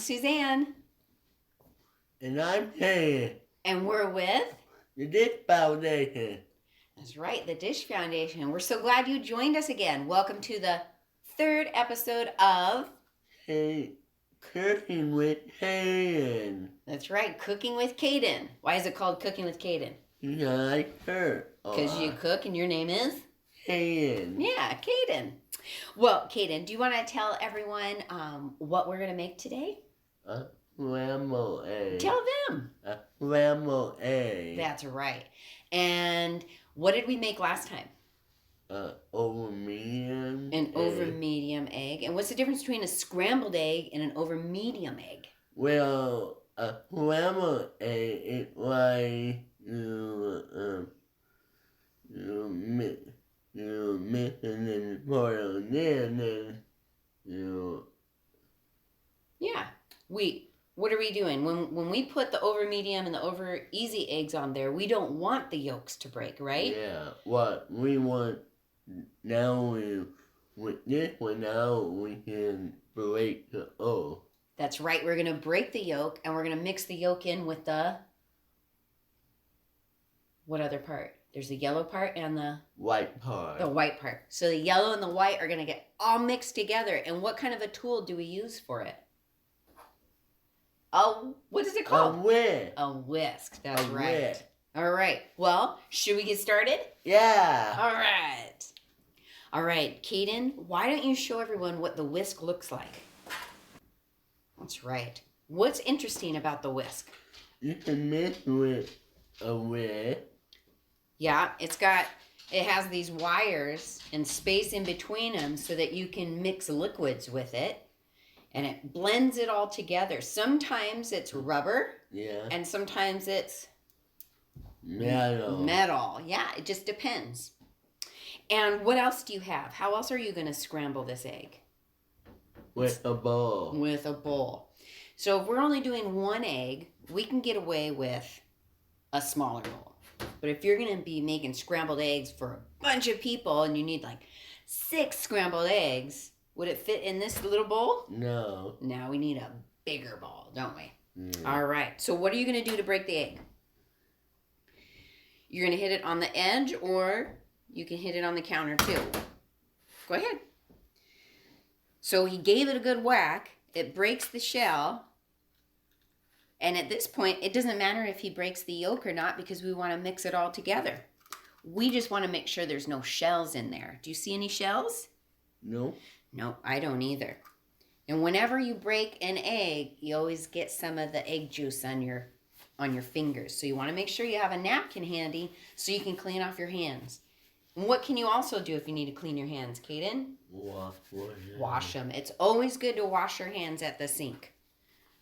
Suzanne. And I'm Kaden. And we're with The Dish Foundation. That's right, the Dish Foundation. We're so glad you joined us again. Welcome to the third episode of Hey, Cooking with Kaden. That's right, Cooking with Kaden. Why is it called Cooking with Kaden? You like her. Because you cook and your name is? Kaden. Yeah, Kaden. Well, Kaden, do you want to tell everyone what we're going to make today? Scrambled egg. Tell them. Scrambled egg. That's right. And what did we make last time? Over medium. An over medium egg. And what's the difference between a scrambled egg and an over medium egg? Well, a scrambled egg is like you mix it in for a then you. Yeah. What are we doing? When we put the over medium and the over easy eggs on there, we don't want the yolks to break, right? Yeah. What we want now is with this one now we can break the O. That's right. We're going to break the yolk and we're going to mix the yolk in with the what other part? There's the yellow part and the white part. The white part. So the yellow and the white are going to get all mixed together. And what kind of a tool do we use for it? Oh, what is it called? A whisk. A whisk. That's a right. Whisk. All right. Well, should we get started? Yeah. All right. All right, Kaden, why don't you show everyone what the whisk looks like? That's right. What's interesting about the whisk? You can mix with a whisk. Yeah, it has these wires and space in between them so that you can mix liquids with it. And it blends it all together. Sometimes it's rubber. Yeah. And sometimes it's metal. Metal. Yeah, it just depends. And what else do you have? How else are you going to scramble this egg? With a bowl. With a bowl. So if we're only doing one egg, we can get away with a smaller bowl. But if you're going to be making scrambled eggs for a bunch of people and you need like 6 scrambled eggs, would it fit in this little bowl? No. Now we need a bigger bowl, don't we? Mm. All right. So what are you going to do to break the egg? You're going to hit it on the edge or you can hit it on the counter too. Go ahead. So he gave it a good whack. It breaks the shell. And at this point, it doesn't matter if he breaks the yolk or not because we want to mix it all together. We just want to make sure there's no shells in there. Do you see any shells? No. No, I don't either. And whenever you break an egg, you always get some of the egg juice on your fingers. So you want to make sure you have a napkin handy so you can clean off your hands. And what can you also do if you need to clean your hands, Kaden? Wash them. It's always good to wash your hands at the sink.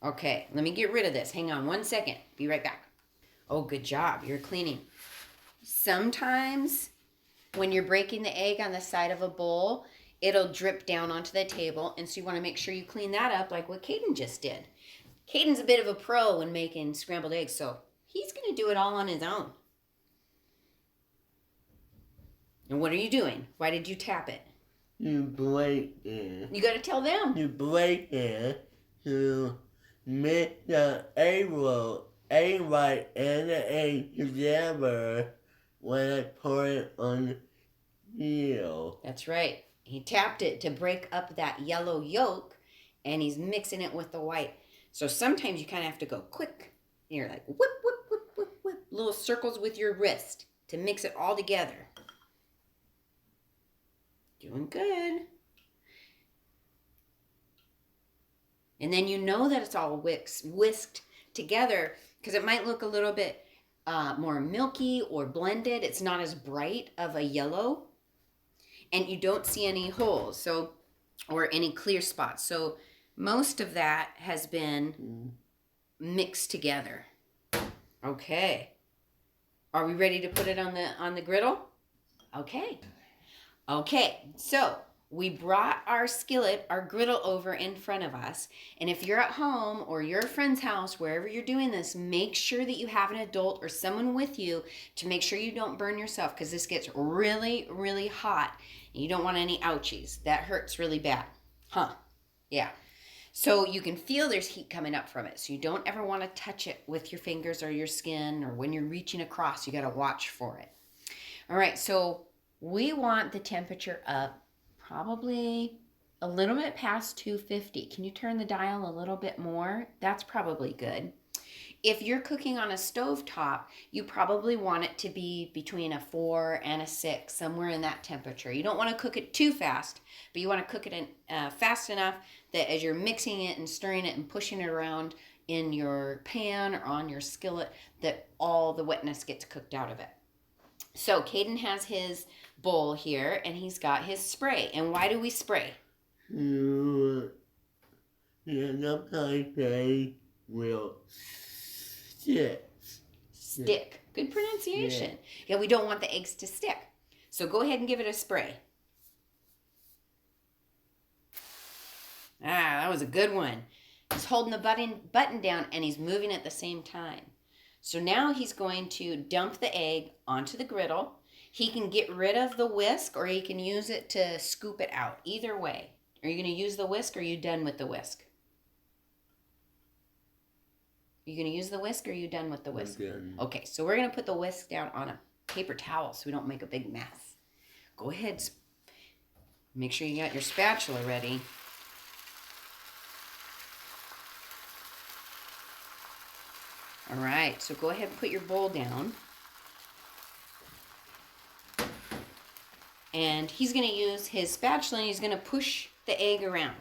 Okay, let me get rid of this. Hang on 1 second. Be right back. Oh, good job. You're cleaning. Sometimes when you're breaking the egg on the side of a bowl, it'll drip down onto the table. And so you want to make sure you clean that up like what Kaden just did. Caden's a bit of a pro when making scrambled eggs, so he's going to do it all on his own. And what are you doing? Why did you tap it? You break it. You got to tell them. You break it to mix the egg white and the egg together when I pour it on the wheel. That's right. He tapped it to break up that yellow yolk, and he's mixing it with the white. So sometimes you kind of have to go quick. You're like whip, whip, whip, whip, whip. Little circles with your wrist to mix it all together. Doing good. And then you know that it's all whisked together because it might look a little bit more milky or blended. It's not as bright of a yellow. And you don't see any holes or any clear spots. So most of that has been mixed together. Okay. Are we ready to put it on the griddle? Okay. Okay. So we brought our skillet, our griddle over in front of us. And if you're at home or your friend's house, wherever you're doing this, make sure that you have an adult or someone with you to make sure you don't burn yourself because this gets really, really hot. And you don't want any ouchies. That hurts really bad. Huh. Yeah. So you can feel there's heat coming up from it. So you don't ever want to touch it with your fingers or your skin, or when you're reaching across, you got to watch for it. All right, so we want the temperature up probably a little bit past 250. Can you turn the dial a little bit more? That's probably good. If you're cooking on a stovetop, you probably want it to be between a 4 and a 6, somewhere in that temperature. You don't want to cook it too fast, but you want to cook it fast enough that as you're mixing it and stirring it and pushing it around in your pan or on your skillet, that all the wetness gets cooked out of it. So Kaden has his bowl here, and he's got his spray. And why do we spray? The pie will Stick. Good pronunciation. Yeah, we don't want the eggs to stick. So go ahead and give it a spray. Ah, that was a good one. He's holding the button down, and he's moving at the same time. So now he's going to dump the egg onto the griddle. He can get rid of the whisk, or he can use it to scoop it out. Either way. Are you going to use the whisk, or are you done with the whisk? Are you going to use the whisk, or are you done with the whisk? Okay, so we're going to put the whisk down on a paper towel so we don't make a big mess. Go ahead. Make sure you got your spatula ready. All right, so go ahead and put your bowl down. And he's going to use his spatula, and he's going to push the egg around.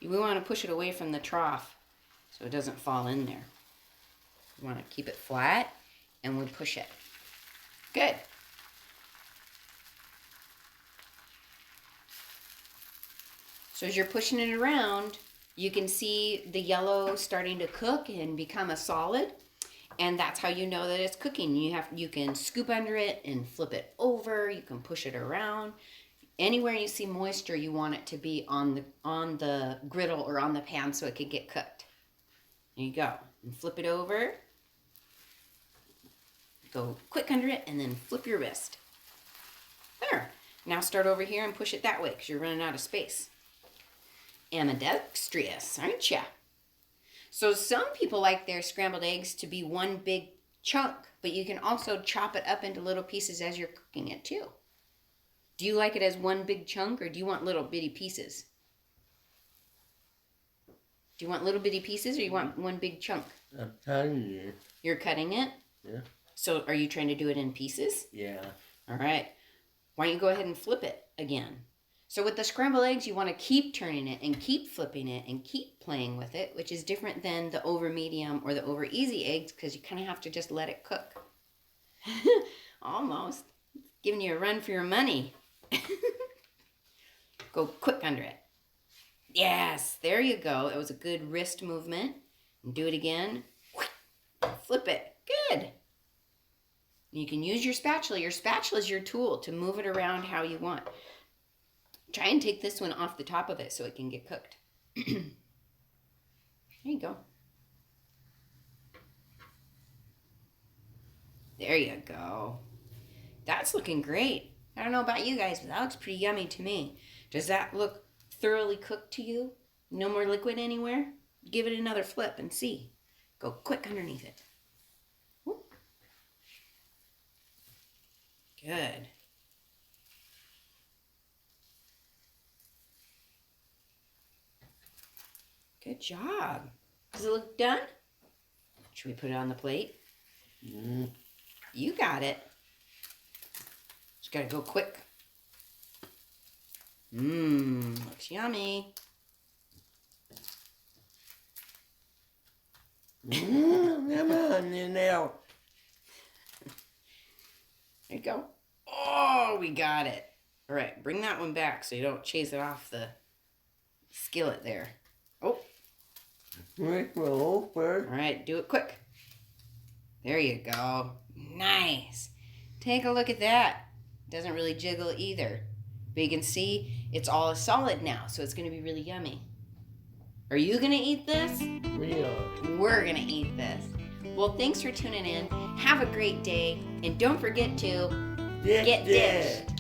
We want to push it away from the trough so it doesn't fall in there. We want to keep it flat, and we push it. Good. So as you're pushing it around, you can see the yellow starting to cook and become a solid. And that's how you know that it's cooking. You can scoop under it and flip it over. You can push it around. Anywhere you see moisture, you want it to be on the griddle or on the pan so it can get cooked. There you go. And flip it over. Go quick under it and then flip your wrist. There. Now start over here and push it that way because you're running out of space. Ambidextrous, aren't ya? So some people like their scrambled eggs to be one big chunk, but you can also chop it up into little pieces as you're cooking it too. Do you like it as one big chunk, or do you want little bitty pieces? Do you want little bitty pieces, or you want one big chunk? I'm cutting it. You're cutting it? Yeah. So are you trying to do it in pieces? Yeah. All right. Why don't you go ahead and flip it again? So with the scrambled eggs, you want to keep turning it and keep flipping it and keep playing with it, which is different than the over medium or the over easy eggs, because you kind of have to just let it cook. Almost. Giving you a run for your money. Go quick under it. Yes, there you go. It was a good wrist movement. And do it again. Flip it. Good. You can use your spatula. Your spatula is your tool to move it around how you want. Try and take this one off the top of it so it can get cooked. There you go. There you go. That's looking great. I don't know about you guys, but that looks pretty yummy to me. Does that look thoroughly cooked to you? No more liquid anywhere? Give it another flip and see. Go quick underneath it. Whoop. Good. Good job. Does it look done? Should we put it on the plate? Mm. You got it. Just gotta go quick. Looks yummy. Come on, now. There you go. Oh, we got it. All right, bring that one back so you don't chase it off the skillet there. Oh. Quick roll first. All right, do it quick. There you go. Nice. Take a look at that. Doesn't really jiggle either. But you can see it's all solid now, so it's going to be really yummy. Are you going to eat this? We are. We're going to eat this. Well, thanks for tuning in. Have a great day. And don't forget to get dished.